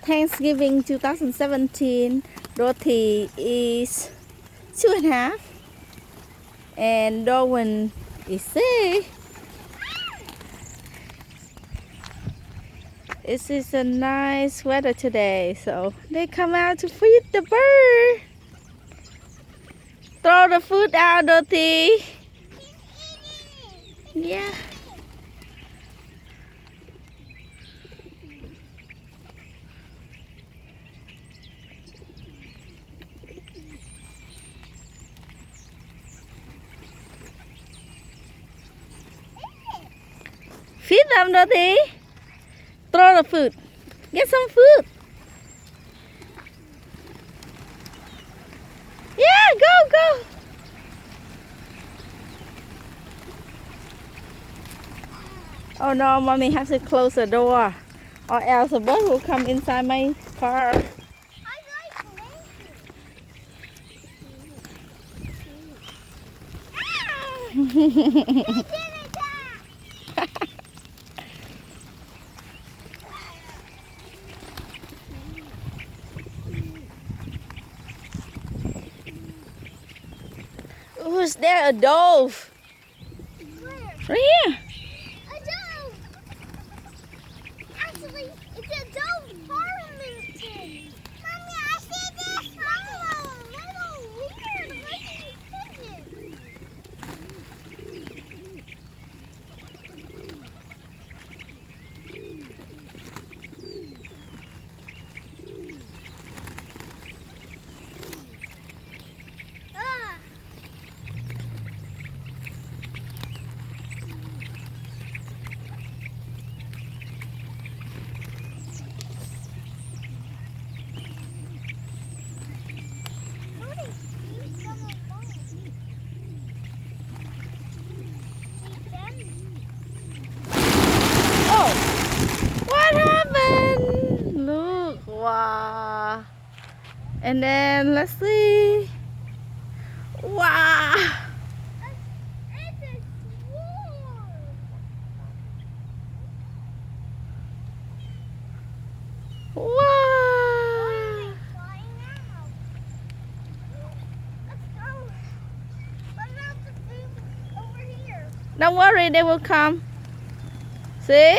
Thanksgiving 2017. Dorothy is 2.5 and Darwin is 6. It is a nice weather today, so they come out to feed the bird. Throw the food out, Dorothy. Yeah. Feed them, Dorothy. Throw the food. Get some food. Yeah, go. Oh no, mommy has to close the door or else the bird will come inside my car. Who's there? A dove. Where? Right here. A dove. Actually, it's a dove parliamenton. Mommy, I see this little weird looking pigeon. Ah. What happened? Look, wow. And then let's see. Wow. It's a swarm. Wow. Flying out. Let's go. What about the food over here? Don't worry, they will come. See?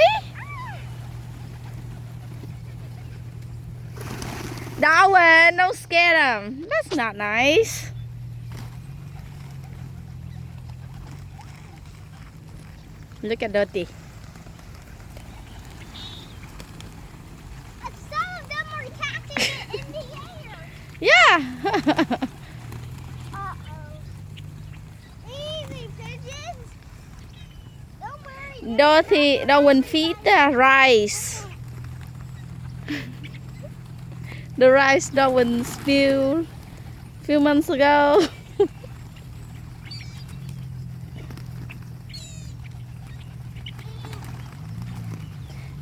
Darwin, don't scare them. That's not nice. Look at Dorothy. Some of them are catching it in the air. Yeah. Uh-oh. Easy, pigeons. Don't worry. Dorothy, Darwin feed the rice. The rice Darwin spilled a few months ago.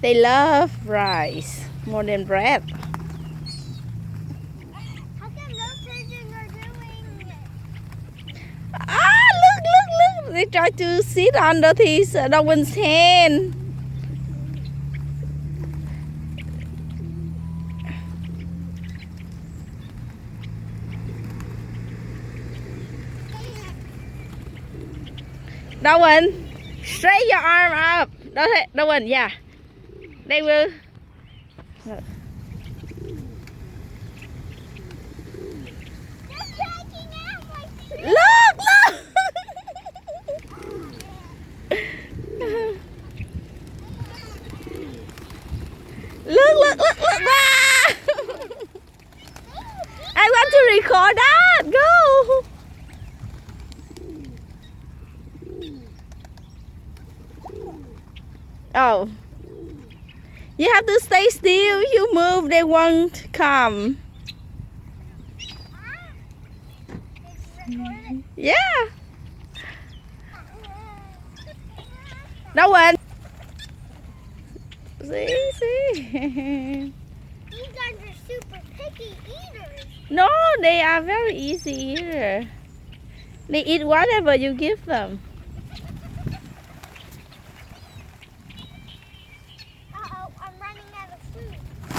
They love rice more than bread. How come those pigeons are doing it? Ah, look. They try to sit on Dorothy's Darwin's hand. Darwin, straight your arm up. Darwin, yeah. They will. They're taking out my food. Look. Look. Ah! I want to record that. Go. Oh. You have to stay still. You move, they won't come. Yeah. No one. See. These guys are super picky eaters. No, they are very easy eater. They eat whatever you give them.